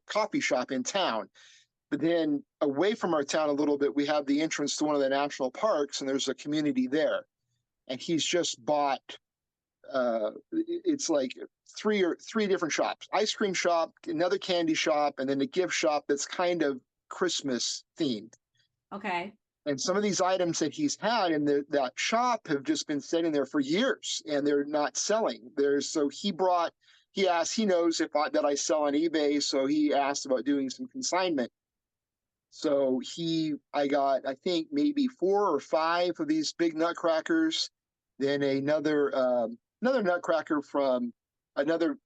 coffee shop in town. But then away from our town a little bit, we have the entrance to one of the national parks, and there's a community there. And he's just bought. It's like three different shops: ice cream shop, another candy shop, and then a gift shop that's kind of Christmas themed. Okay. And some of these items that he's had in that shop have just been sitting there for years, and they're not selling. He knows that I sell on eBay, so he asked about doing some consignment. So I got, I think, maybe 4 or 5 of these big nutcrackers, then another nutcracker from another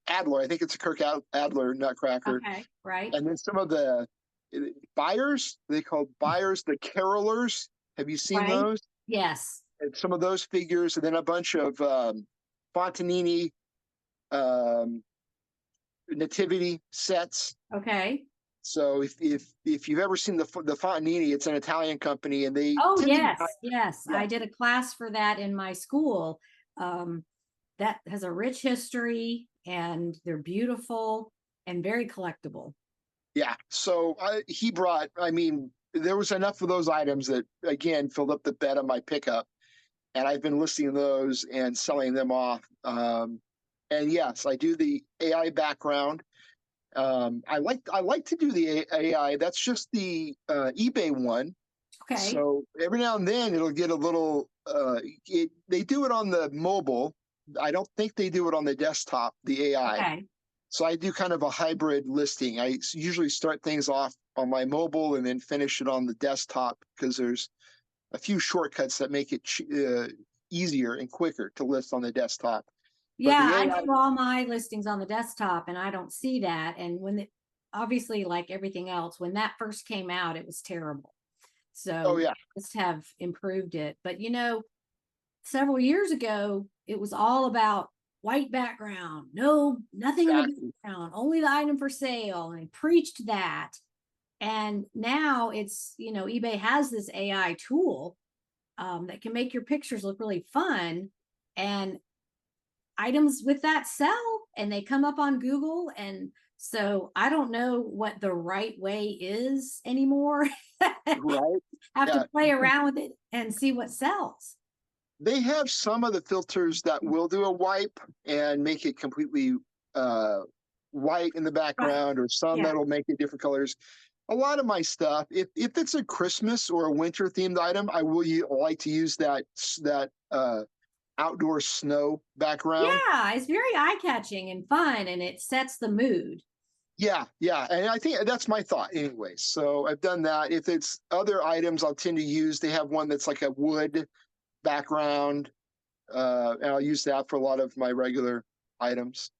Adler. I think it's a Kirk Adler nutcracker, Okay. Right. and then some of the buyers. They called buyers the carolers. Have you seen Right. those? Yes. And some of those figures, and then a bunch of Fontanini um, nativity sets. Okay. So if you've ever seen the Fontanini, it's an Italian company, and they Oh, tend to be yes. Yes. yeah, I did a class for that in my school. That has a rich history, and they're beautiful and very collectible. yeah. So he brought. I mean, there was enough of those items that again filled up the bed of my pickup, and I've been listing those and selling them off. And yes, I do the AI background. I like to do the AI. That's just the eBay one. Okay. So every now and then it'll get a little. They do it on the mobile. I don't think they do it on the desktop. The AI. Okay. So I do kind of a hybrid listing. I usually start things off on my mobile and then finish it on the desktop because there's a few shortcuts that make it easier and quicker to list on the desktop. But Yeah, the I AI, do all my listings on the desktop, and I don't see that. And obviously, like everything else, when that first came out, it was terrible. oh So yeah, just have improved it. But several years ago, it was all about white background, nothing in the exactly. background, only the item for sale. And I preached that. And now it's, eBay has this AI tool that can make your pictures look really fun. And items with that sell and they come up on Google. And so I don't know what the right way is anymore. Right. Have Yeah. to play around with it and see what sells. They have some of the filters that will do a wipe and make it completely white in the Right. background, or some Yeah. that'll make it different colors. A lot of my stuff, if it's a Christmas or a winter themed item, I will like to use that outdoor snow background. Yeah, it's very eye-catching and fun, and it sets the mood. Yeah, and I think that's my thought anyway. So I've done that. If it's other items, I'll tend to use. They have one that's like a wood background, and I'll use that for a lot of my regular items.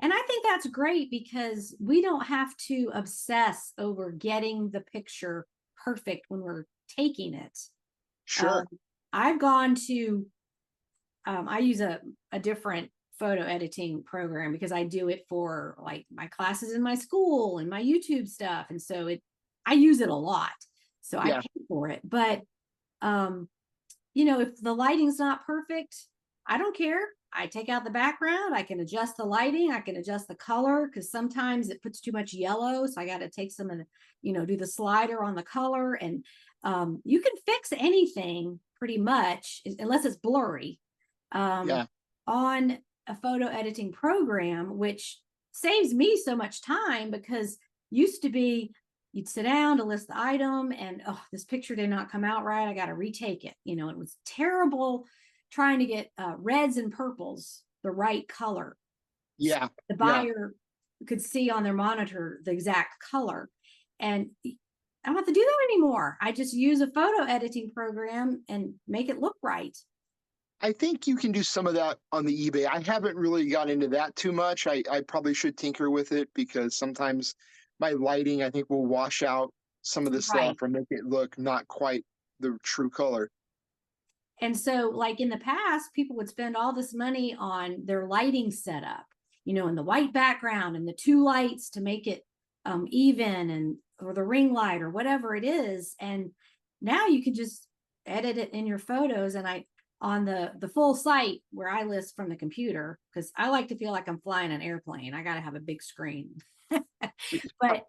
And I think that's great because we don't have to obsess over getting the picture perfect when we're taking it. Sure. I've gone to, I use a different photo editing program because I do it for like my classes in my school and my YouTube stuff. And so I use it a lot. So I pay for it. But, if the lighting's not perfect, I don't care. I take out the background. I can adjust the lighting. I can adjust the color because sometimes it puts too much yellow. So I got to take some of the, do the slider on the color. And you can fix anything pretty much, unless it's blurry, on a photo editing program, which saves me so much time because used to be you'd sit down to list the item and, oh, this picture did not come out right. I got to retake it. It was terrible trying to get reds and purples the right color. Yeah. So the buyer could see on their monitor the exact color. And I don't have to do that anymore. I just use a photo editing program and make it look right. I think you can do some of that on the eBay. I haven't really got into that too much. I probably should tinker with it because sometimes my lighting, I think, will wash out some of the stuff or make it look not quite the true color. And so, like in the past, people would spend all this money on their lighting setup, in the white background and the two lights to make it even, and or the ring light or whatever it is. And now you can just edit it in your photos. And on the full site where I list from the computer, because I like to feel like I'm flying an airplane. I got to have a big screen. But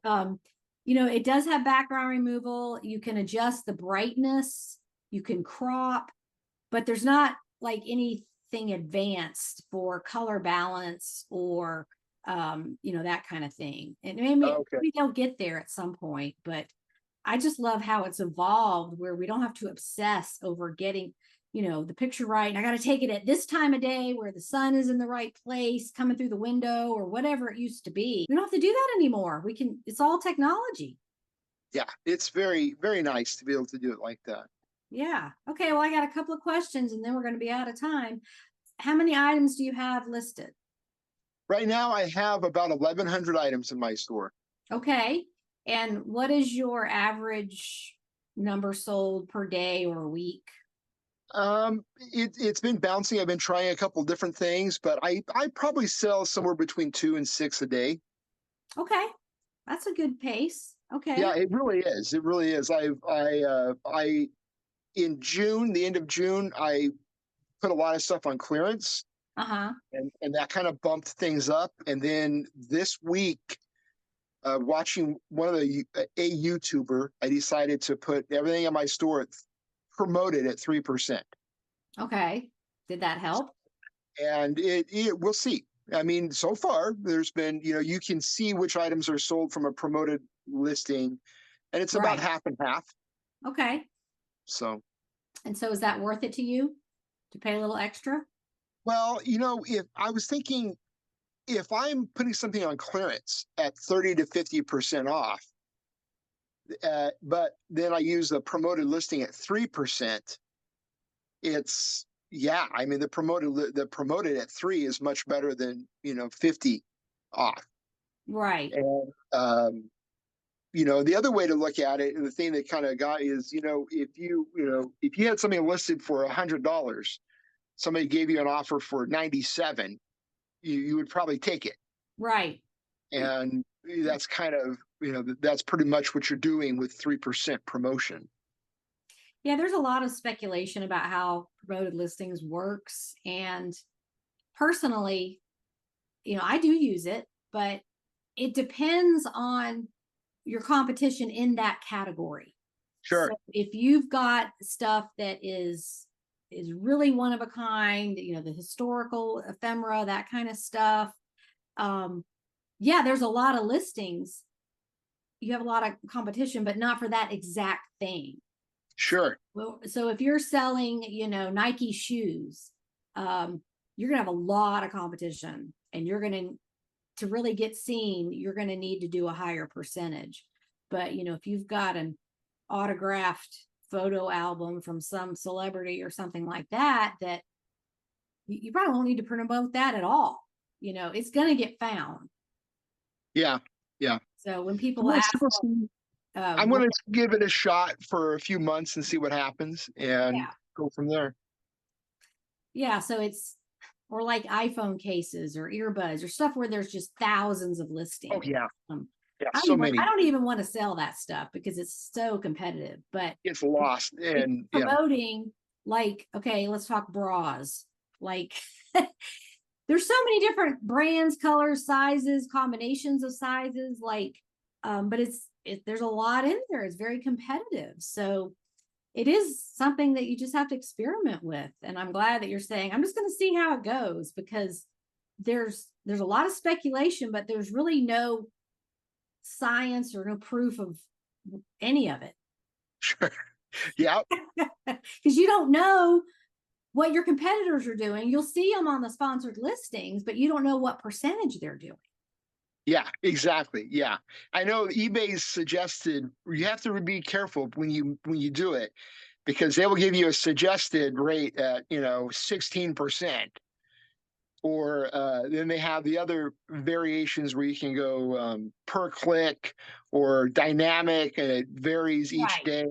it does have background removal. You can adjust the brightness, you can crop, but there's not like anything advanced for color balance or that kind of thing. And maybe they'll get there at some point, but I just love how it's evolved where we don't have to obsess over getting the picture right. And I got to take it at this time of day where the sun is in the right place coming through the window or whatever it used to be. We don't have to do that anymore. It's all technology. Yeah, it's very, very nice to be able to do it like that. Yeah. Okay. Well, I got a couple of questions and then we're going to be out of time. How many items do you have listed? Right now, I have about 1,100 items in my store. Okay. And what is your average number sold per day or a week? It's been bouncing. I've been trying a couple different things, but I probably sell somewhere between 2 and 6 a day. Okay. That's a good pace. Okay. Yeah, it really is. It really is. In June, the end of June, I put a lot of stuff on clearance. And that kind of bumped things up. And then this week, watching a YouTuber, I decided to put everything in my store promoted at 3%. Okay. Did that help? And we'll see. I mean, so far there's been, you can see which items are sold from a promoted listing, and it's about half and half. Okay. And so is that worth it to you to pay a little extra? Well, if I was thinking, if I'm putting something on clearance at 30 to 50% off, but then I use the promoted listing at 3%, I mean, the promoted at 3 is much better than 50 off. Right. And the other way to look at it, and the thing that kind of got is, if you had something listed for $100, somebody gave you an offer for 97, you would probably take it. Right. And that's kind of, that's pretty much what you're doing with 3% promotion. Yeah, there's a lot of speculation about how promoted listings works. And personally, I do use it, but it depends on your competition in that category. So Sure. if you've got stuff that is really one of a kind, the historical ephemera, that kind of stuff, yeah, there's a lot of listings. You have a lot of competition, but not for that exact thing. Sure. Well, so if you're selling, Nike shoes, you're gonna have a lot of competition, and you're gonna to really get seen, you're gonna need to do a higher percentage. But if you've got an autographed photo album from some celebrity or something like that, that you probably won't need to promote that at all. It's gonna get found. Yeah. Yeah. So when people We'll ask, see- we'll see. I'm going to give it a shot for a few months and see what happens and go from there. yeah, so it's or like iPhone cases or earbuds or stuff where there's just thousands of listings. Oh, yeah. Um, Yeah. I So many. don't even want to sell that stuff because it's so competitive. But It's lost. And yeah. promoting, like, okay, let's talk bras. Like, there's so many different brands, colors, sizes, combinations of sizes. Like, but there's a lot in there. It's very competitive. So it is something that you just have to experiment with. And I'm glad that you're saying, I'm just going to see how it goes, because there's a lot of speculation, but there's really no science or no proof of any of it. Sure. Yeah. Because you don't know what your competitors are doing. You'll see them on the sponsored listings, but you don't know what percentage they're doing. Yeah, exactly. Yeah. I know eBay's suggested you have to be careful when you do it, because they will give you a suggested rate at, 16%. Or then they have the other variations where you can go per click or dynamic, and it varies each Right. day.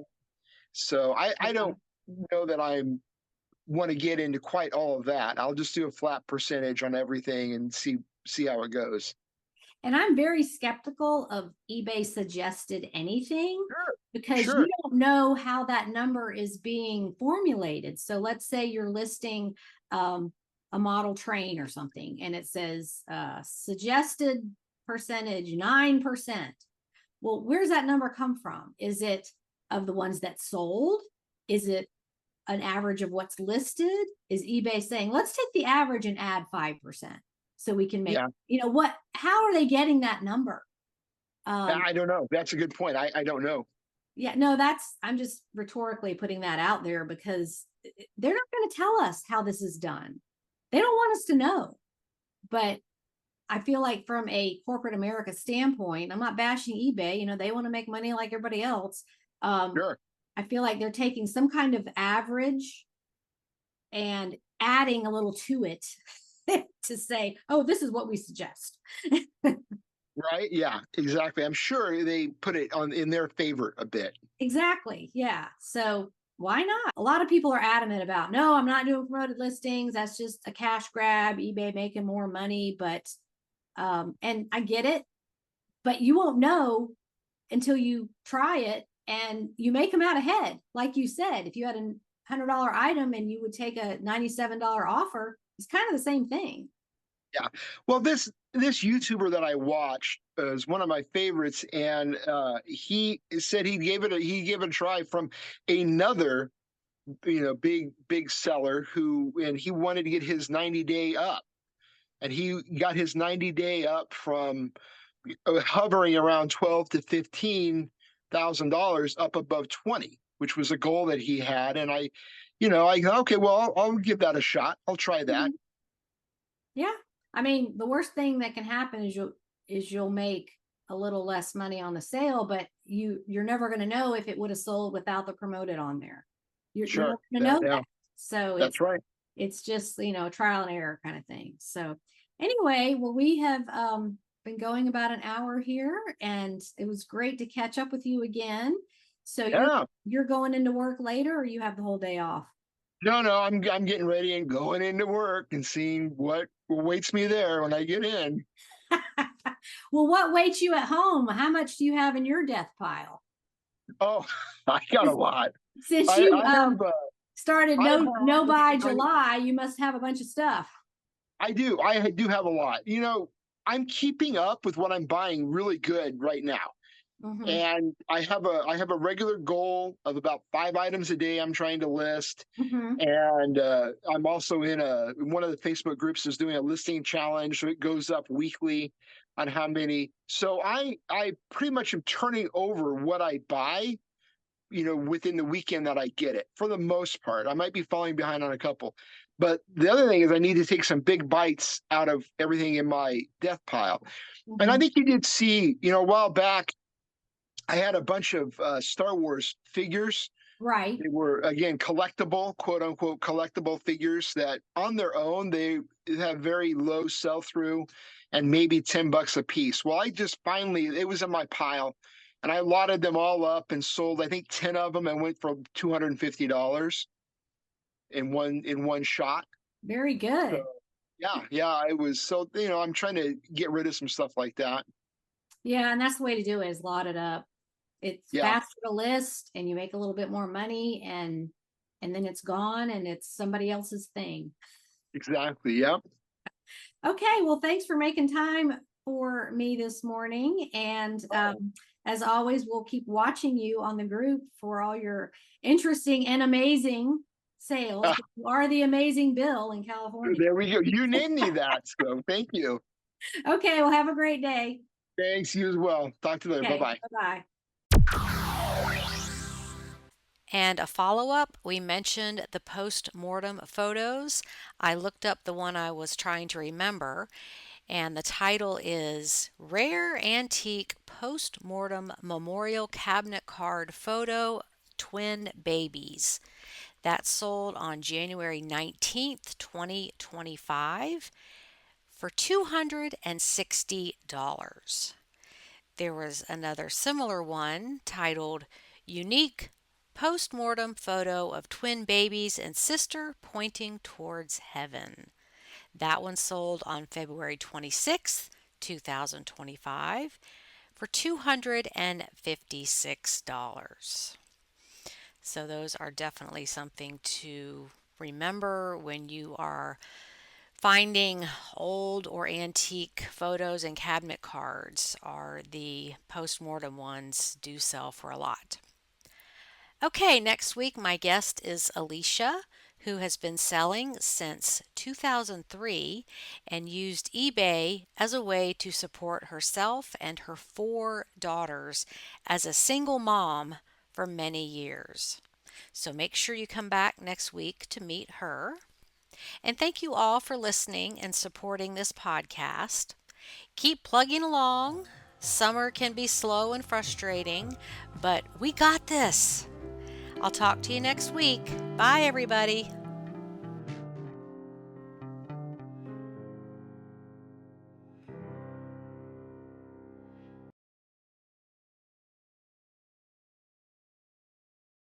So I don't know that I want to get into quite all of that. I'll just do a flat percentage on everything and see how it goes. And I'm very skeptical of eBay suggested anything, Sure. because Sure. you don't know how that number is being formulated. So let's say you're listing a model train or something, and it says suggested percentage 9%. Well, where's that number come from? Is it of the ones that sold? Is it an average of what's listed? Is eBay saying, let's take the average and add 5%? So we can make, how are they getting that number? I don't know. That's a good point. I don't know. Yeah, no, I'm just rhetorically putting that out there, because they're not going to tell us how this is done. They don't want us to know. But I feel like from a corporate America standpoint, I'm not bashing eBay. They want to make money like everybody else. Sure. I feel like they're taking some kind of average and adding a little to it to say, oh, this is what we suggest. Right. Yeah, exactly. I'm sure they put it in their favor a bit. Exactly. Yeah. So why not? A lot of people are adamant about, no, I'm not doing promoted listings. That's just a cash grab, eBay making more money. But, and I get it, but you won't know until you try it and you make them out ahead. Like you said, if you had a $100 item and you would take a $97 offer, it's kind of the same thing. Yeah. Well, this YouTuber that I watched is one of my favorites, and he said he gave it a try from another big seller and he wanted to get his 90-day up, and he got his 90-day up from hovering around 12 to $15,000 up above 20, which was a goal that he had. And I go, okay, well, I'll give that a shot. I'll try that. Yeah. I mean, the worst thing that can happen is you'll make a little less money on the sale, but you're never going to know if it would have sold without the promoted on there. You're Sure. going to know that. So that's right. It's just, trial and error kind of thing. So anyway, well, we have been going about an hour here, and it was great to catch up with you again. So you're going into work later, or you have the whole day off? No, I'm getting ready and going into work and seeing what awaits me there when I get in. Well, what waits you at home? How much do you have in your death pile? Oh, I got a lot. Since I, you I have, started I have no by I, July, you must have a bunch of stuff. I do. I do have a lot. I'm keeping up with what I'm buying really good right now. Mm-hmm. And I have a regular goal of about 5 items a day I'm trying to list. Mm-hmm. And I'm also in one of the Facebook groups is doing a listing challenge. So it goes up weekly on how many. So I pretty much am turning over what I buy, within the weekend that I get it for the most part. I might be falling behind on a couple. But the other thing is I need to take some big bites out of everything in my death pile. And I Mm-hmm. think you did see, a while back, I had a bunch of Star Wars figures. Right. They were, again, collectible, quote unquote, collectible figures that on their own, they have very low sell through and maybe $10 a piece. Well, I just finally, it was in my pile and I lotted them all up and sold, I think 10 of them and went for $250 in one shot. Very So, good. yeah, I was so, I'm trying to get rid of some stuff like that. Yeah, and that's the way to do it is lot it up. It's Yeah, faster to list and you make a little bit more money and then it's gone and it's somebody else's thing. exactly. Yeah. Okay, well, thanks for making time for me this morning. And as always, we'll keep watching you on the group for all your interesting and amazing sales. You are the amazing Bill in California. There we go. You named me that. So thank you. Okay, well, have a great day. Thanks. You as well. Talk to you later. Okay, Bye bye. bye-bye. And a follow-up, we mentioned the post-mortem photos. I looked up the one I was trying to remember, and the title is Rare Antique Post-Mortem Memorial Cabinet Card Photo Twin Babies. That sold on January 19th, 2025 for $260. There was another similar one titled Unique Postmortem Photo of Twin Babies and Sister Pointing Towards Heaven. That one sold on February 26th, 2025 for $256. So those are definitely something to remember when you are finding old or antique photos and cabinet cards. Are the post-mortem ones do sell for a lot. Okay, next week my guest is Alicia, who has been selling since 2003 and used eBay as a way to support herself and her 4 daughters as a single mom for many years. So make sure you come back next week to meet her. And thank you all for listening and supporting this podcast. Keep plugging along. Summer can be slow and frustrating, but we got this. I'll talk to you next week. Bye, everybody.